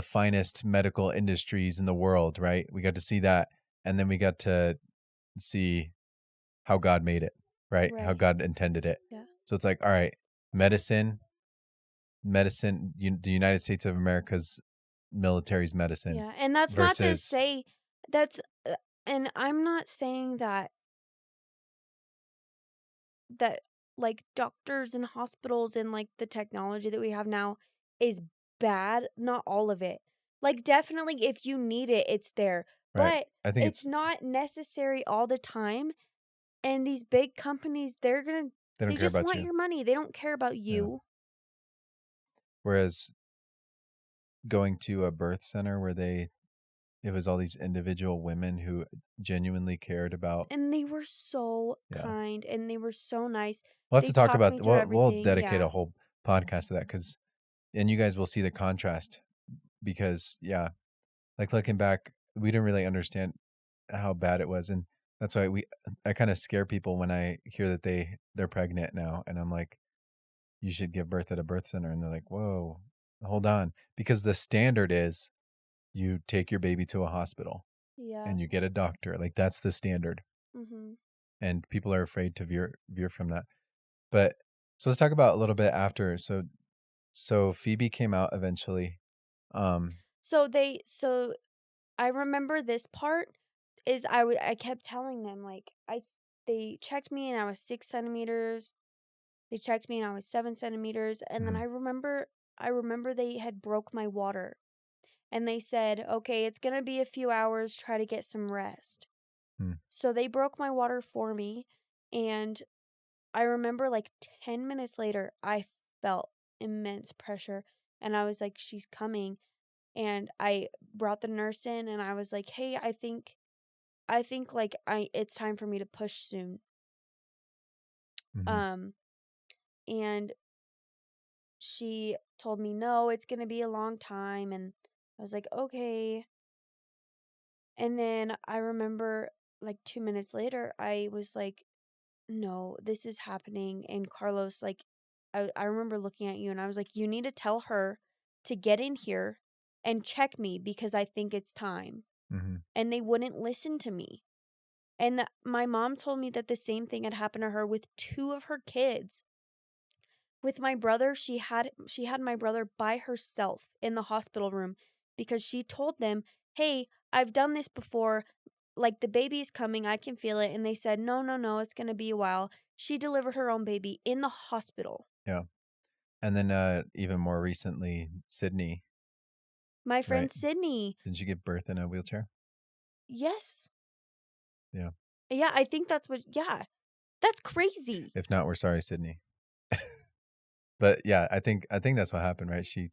finest medical industries in the world, right? We got to see that, and then we got to see how God made it, right? How Right. God intended it. Yeah. So it's like, all right, medicine, the United States of America's military's medicine Yeah. And that's not to versus say that's and I'm not saying that like doctors and hospitals and like the technology that we have now is bad, not all of it. Like, definitely if you need it, it's there, right. but I think it's not necessary all the time. And these big companies, they don't they care just about want you. your money. They don't care about Yeah. you. Whereas going to a birth center where it was all these individual women who genuinely cared about. And they were so Yeah. kind and they were so nice. We'll have They to talk talked me about through we'll everything. dedicate Yeah. a whole podcast to that and you guys will see the contrast because yeah, like looking back, we didn't really understand how bad it was, and that's why I kind of scare people when I hear that they're pregnant now, and I'm like, you should give birth at a birth center, and they're like, whoa, hold on, because the standard is you take your baby to a hospital Yeah. and you get a doctor, like that's the standard, Mhm. and people are afraid to veer from that. But so let's talk about a little bit after. So Phoebe came out eventually. Um, So I remember this part is I kept telling them, like, they checked me and I was 6 centimeters. They checked me and I was 7 centimeters, and then mhm, I remember they had broke my water, and they said, "Okay, it's gonna be a few hours. Try to get some rest." mm, So they broke my water for me, and I remember like 10 minutes later, I felt immense pressure, and I was like, "She's coming." And I brought the nurse in, and I was like, "Hey, I think like I it's time for me to push soon." mhm, Um and she told me, "No, it's going to be a long time." And I was like, "Okay." And then I remember like 2 minutes later, I was like, "No, this is happening." And Carlos, like, I remember looking at you and I was like, "You need to tell her to get in here and check me because I think it's time." mhm, And they wouldn't listen to me. And my mom told me that the same thing had happened to her with two of her kids. With my brother, she had my brother by herself in the hospital room because she told them, "Hey, I've done this before. Like, the baby's coming, I can feel it." And they said, "No, no, no, it's going to be a while." She delivered her own baby in the hospital. yeah. And then even more recently, Sydney, My right? friend Sydney. Didn't she give birth in a wheelchair? Yes. Yeah. Yeah, I think that's what yeah. That's crazy. If not, we're sorry, Sydney. But yeah, I think that's what happened, right? She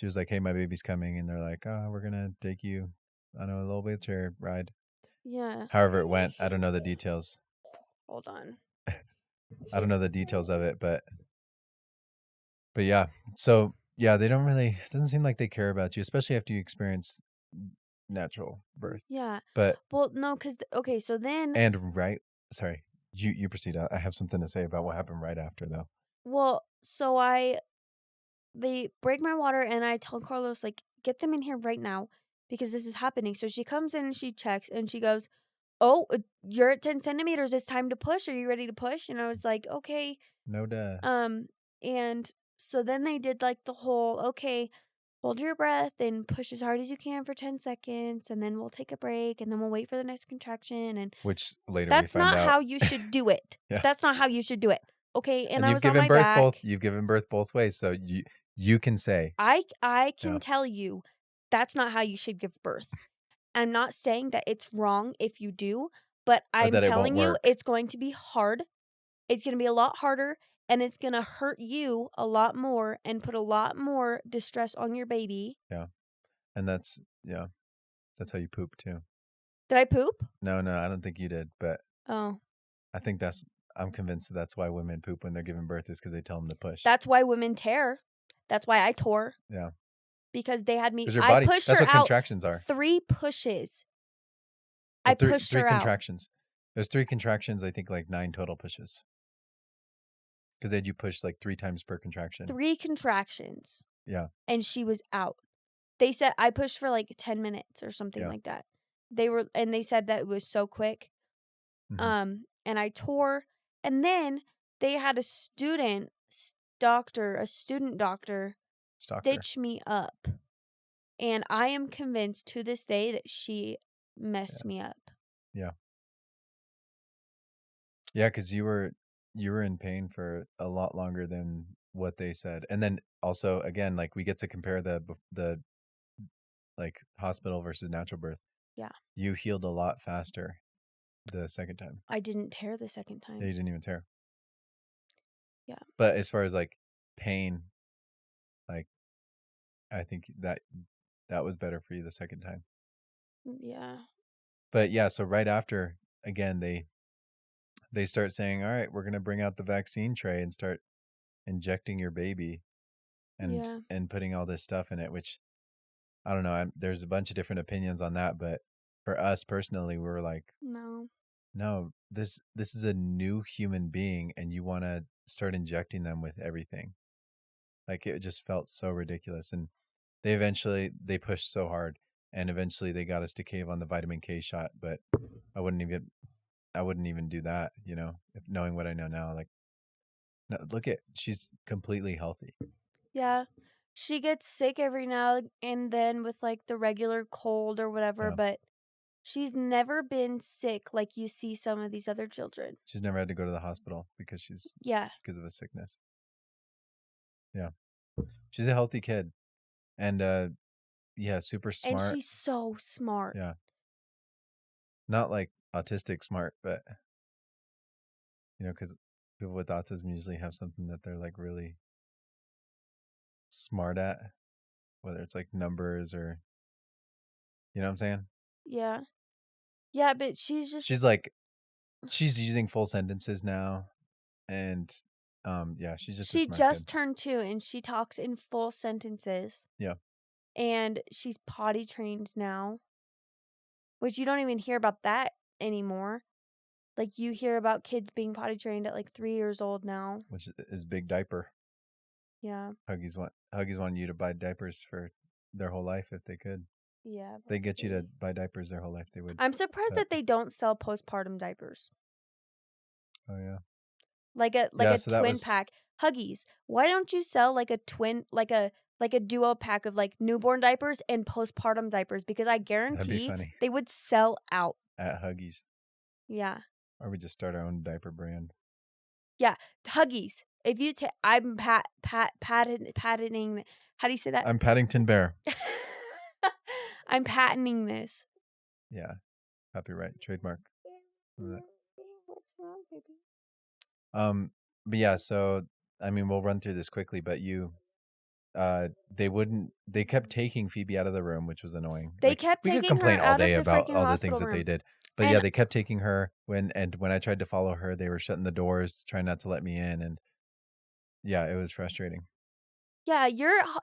was like, "Hey, my baby's coming," and they're like, "Oh, we're gonna take you on a little wheelchair ride." Yeah. However it went, I don't know the details. Hold on. I don't know the details of it, but yeah. So yeah, they don't really. It doesn't seem like they care about you, especially after you experience natural birth. Yeah. But Well, no, because okay, so then and right, sorry, you proceed. I have something to say about what happened right after, though. well, so they break my water and I tell Carlos, like, get them in here right now because this is happening. So she comes in and she checks and she goes, "Oh, you're at 10 centimeters. It's time to push. Are you ready to push?" And I was like, "Okay." No duh. Um, and so then they did like the whole, okay, hold your breath and push as hard as you can for 10 seconds, and then we'll take a break, and then we'll wait for the next contraction. And Which later we that's find not out. how you should do it. Yeah. That's not how you should do it. Okay. And And I you've was on given my birth both. back. You've given birth both ways, so you can say, I yeah, can tell you that's not how you should give birth. I'm not saying that it's wrong if you do, but or I'm that it won't telling you work. it's going to be hard. It's going to be a lot harder and it's going to hurt you a lot more and put a lot more distress on your baby. Yeah. And that's how you poop too. Did I poop? No, I don't think you did, but Oh, I think I'm convinced that's why women poop when they're giving birth is because they tell them to push. that's why women tear. That's why I tore Yeah. because they had me. Because your I body, pushed that's her what out contractions are. 3 pushes. I Well, pushed three her out. contractions. There's 3 contractions, I think like 9 total pushes. Because they had you push like 3 times per contraction. 3 contractions Yeah. and she was out. They said I pushed for like 10 minutes or something Yeah. like that. They said that it was so quick. Mm-hmm. And I tore and then they had a student doctor Stalker. stitch me up. And I am convinced to this day that she messed Yeah. me up. Yeah. Yeah, because you were in pain for a lot longer than what they said. And then also again, like we get to compare the like hospital versus natural birth. Yeah. You healed a lot faster the second time. I didn't tear the second Yeah, time. you didn't even tear. Yeah. But as far as like pain, like I think that was better for you the second time. Yeah. But yeah, so right after again they start saying, "All right, we're going to bring out the vaccine tray and start injecting your baby and Yeah. and putting all this stuff in it," which I don't know, there's a bunch of different opinions on that, but for us personally, we were like, No. "No, this is a new human being and you want to start injecting them with everything." Like it just felt so ridiculous, and they pushed so hard, and eventually they got us to cave on the vitamin K shot, but I wouldn't even I wouldn't even do that, if knowing what I know now. Like, no, look at she's completely healthy. Yeah. She gets sick every now and then with like the regular cold or whatever, Yeah, but she's never been sick like you see some of these other children. she's never had to go to the hospital Yeah. because of a sickness. Yeah, she's a healthy kid, and yeah, super And smart. she's so smart. Yeah, not like autistic smart, but because people with autism usually have something that they're like really smart at, whether it's like numbers or you know what I'm saying. Yeah. Yeah, but she's She's just like she's using full sentences now, and yeah, she's just a she smart kid. just turned 2 and she talks in full sentences Yeah, and she's potty trained now, which you don't even hear about that anymore. Like you hear about kids being potty trained at like 3 years old now. which is big diaper. Yeah. Huggies want you to buy diapers for their whole life if they could. Yeah, If they get you to probably. buy diapers their whole life, they would. I'm surprised But that they don't sell postpartum diapers. oh yeah, Like yeah. a So that twin was pack. Huggies. Why don't you sell like a twin like a duo pack of like newborn diapers and postpartum diapers because I that'd be guarantee funny they would sell out. at Huggies, Yeah. or we just start our own diaper brand. Yeah, Huggies. If you I'm patenting how do you say that? I'm Paddington Bear. I'm patenting this. Yeah, Copyright, trademark. What's wrong, baby? But yeah, so I mean, we'll run through this quickly, but they kept taking Phoebe out of the room, which was annoying. They Like, kept we could taking her complain all out of day the about freaking all the things hospital that they room. did. But yeah, And they kept taking her when I tried to follow her, they were shutting the doors, trying not to let me in, and yeah, it was frustrating. yeah,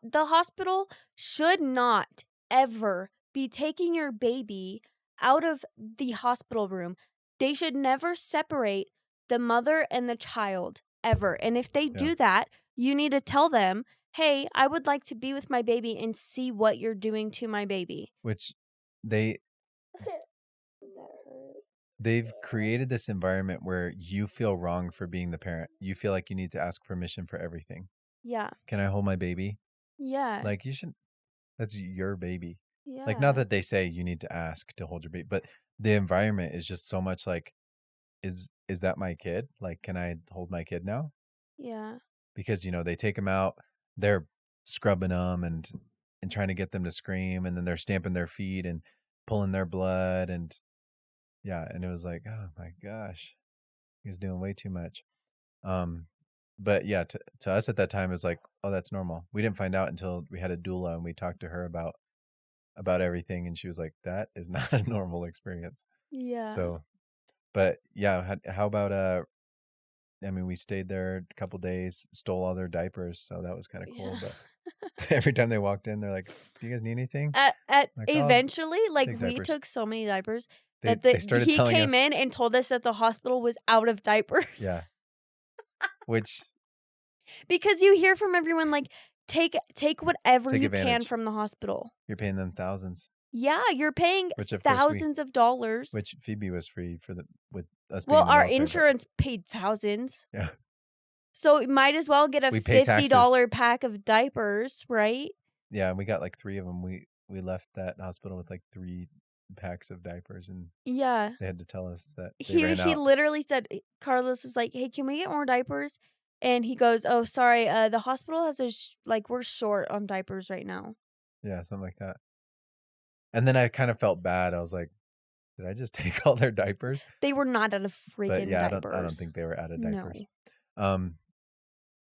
the hospital should not ever be taking your baby out of the hospital room. They should never separate the mother and the child ever. And if they Yeah. do that, you need to tell them, "Hey, I would like to be with my baby and see what you're doing to my baby." Which they they've created this environment where you feel wrong for being the parent. You feel like you need to ask permission for everything. Yeah. Can I hold my baby? Yeah. Like, you should that's your baby. Like, not Yeah. that they say you need to ask to hold your baby, but the environment is just so much like, is that my kid? Like, can I hold my kid now? Yeah. Because, they take them out, they're scrubbing them and trying to get them to scream, and then they're stamping their feet and pulling their blood, and yeah, and it was like, oh my gosh, he was doing way too much. Um, but yeah, to us at that time, it was like, oh, that's normal. We didn't find out until we had a doula and we talked to her about everything, and she was like, that is not a normal experience. Yeah. So, but yeah, how about I mean, we stayed there a couple days, stole all their diapers, so that was kind of cool. Yeah. But every time they walked in, they're like, "Do you guys need anything?" At Like, "Oh, eventually, like, take we diapers." took so many diapers They that they started he telling came us, in and told us that the hospital was out of diapers. yeah, which Because you hear from everyone, like, take whatever take you can advantage. from the hospital. You're paying them thousands, Yeah, you're paying which of course thousands of dollars. which Phoebe was free for with us being Well, in the our military, but insurance paid thousands. yeah, So, you might as well get a we pay taxes. $50 pack of diapers, right? Yeah, and we got like 3 of them. We left that hospital with like 3 packs of diapers, and Yeah. they had to tell us that they He ran he out. literally said Carlos was like, "Hey, can we get more diapers?" And he goes, "Oh, sorry, the hospital has we're short on diapers right now." Yeah, something like that. And then I kind of felt bad. I was like, "Did I just take all their diapers?" They were not out of But freaking yeah, I don't diapers. think they were out of diapers. No. Um,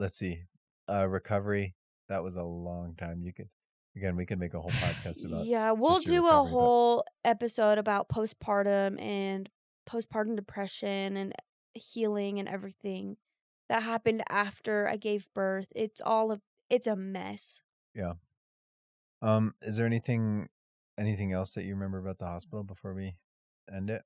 let's see. Recovery, that was a long time. We could make a whole podcast about Yeah, we'll just your do a recovery, but whole episode about postpartum and postpartum depression and healing and everything that happened after I gave birth. It's a mess. yeah. Is there anything else that you remember about the hospital before we end it?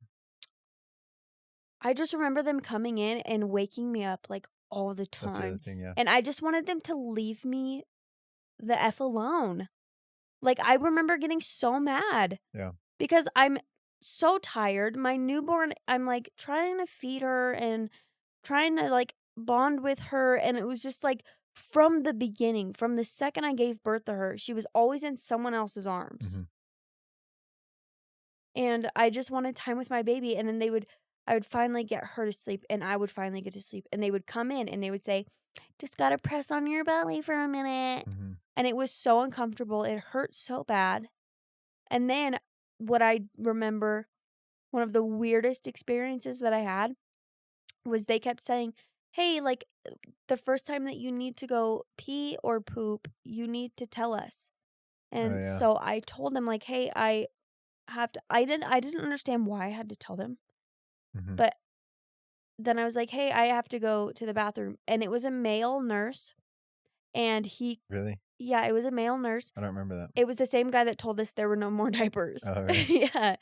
I just remember them coming in and waking me up like all the That's the other time. thing, yeah. And I just wanted them to leave me the F alone. Like, I remember getting so mad Yeah. because I'm so tired. My newborn, I'm like trying to feed her and trying to like bond with her. And it was just like from the beginning, from the second I gave birth to her, she was always in someone else's arms. Mhm. And I just wanted time with my baby. And then I would finally get her to sleep and I would finally get to sleep. And they would come in and they would say, just gotta press on your belly for a minute. Mhm. And it was so uncomfortable. It hurt so bad. And then what I remember, one of the weirdest experiences that I had was they kept saying, hey, like the first time that you need to go pee or poop, you need to tell us. Oh, And yeah. so I told them like, hey, I didn't understand why I had to tell them. Mhm. But then I was like, hey, I have to go to the bathroom. And it was a male nurse. And Really? yeah, it was a male nurse. I don't remember that. It was the same guy that told us there were no more diapers. Oh, really? Yeah.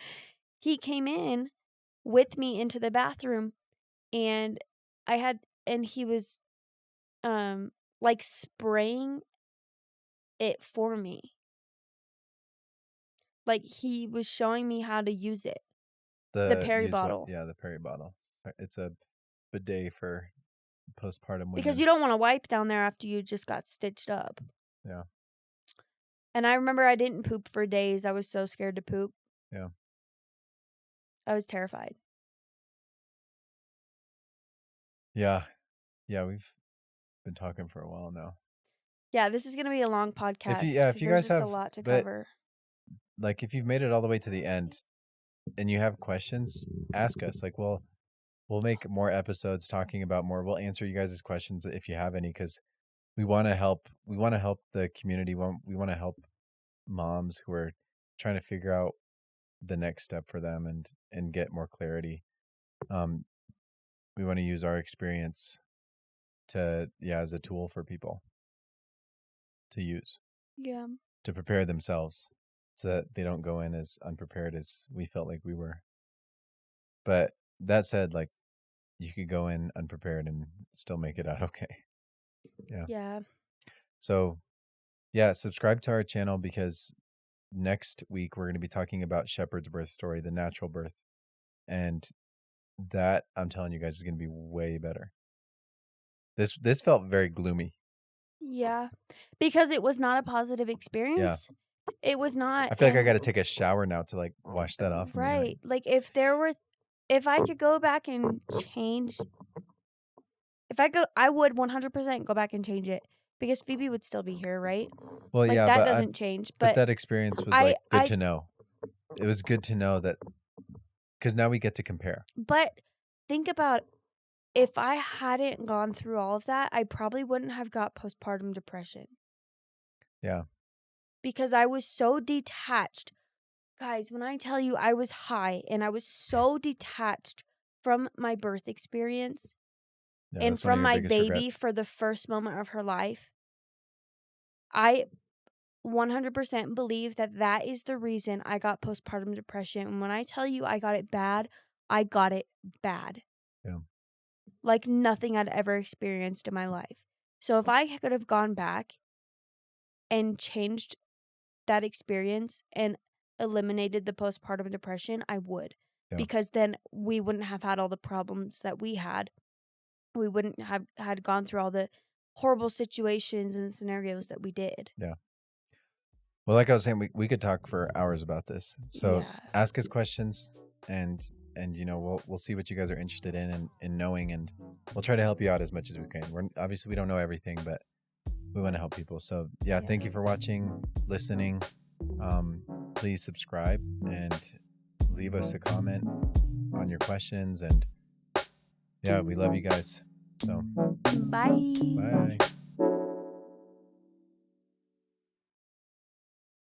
He came in with me into the bathroom and he was like spraying it for me. Like he was showing me how to use it. The Perry Use what? bottle. Yeah, the Perry bottle. It's a bidet for postpartum Because women. you don't want to wipe down there after you just got stitched up. Yeah. And I remember I didn't poop for days. I was so scared to poop. Yeah. I was terrified. Yeah. Yeah, we've been talking for a while now. Yeah, this is going to be a long podcast If you because there's guys just a have, lot to but cover. like if you've made it all the way to the end, and you have questions, ask us. Like, we'll make more episodes talking about more. We'll answer you guys' questions if you have any, because we want to help. We want to help the community. We want to help moms who are trying to figure out the next step for them and get more clarity. We want to use our experience to as a tool for people to use. Yeah. To prepare themselves so that they don't go in as unprepared as we felt like we were. But that said, like, you could go in unprepared and still make it out okay. Yeah. Yeah. So, yeah, subscribe to our channel, because next week we're going to be talking about Shepherd's birth story, the natural birth. And that, I'm telling you guys, is going to be way better. This felt very gloomy. Yeah. Because it was not a positive experience. It was not. I feel like I got to take a shower now to like wash that off of me. Right. Like if I could go back and change, I would 100% go back and change it, because Phoebe would still be here, right? Well, like, yeah, that but doesn't change. but But that experience was like good to know. It was good to know that, because now we get to compare. But think about, if I hadn't gone through all of that, I probably wouldn't have got postpartum depression. Yeah. Because I was so detached. Guys, when I tell you I was high and I was so detached from my birth experience and from my baby regrets. for the first moment of her life, I 100% believe that is the reason I got postpartum depression. And when I tell you I got it bad, I got it bad. Yeah. Like nothing I'd ever experienced in my life. So if I could have gone back and changed that experience and eliminated the postpartum depression, I would. Yeah. Because then we wouldn't have had all the problems that we had. We wouldn't have had gone through all the horrible situations and scenarios that we did. Yeah. Well, like I was saying, we could talk for hours about this. So ask us questions, and we'll see what you guys are interested in knowing, and we'll try to help you out as much as we can. Obviously we don't know everything, but we want to help people. So yeah, thank you for watching, listening. Please subscribe and leave us a comment on your questions, and yeah, we love you guys. So bye.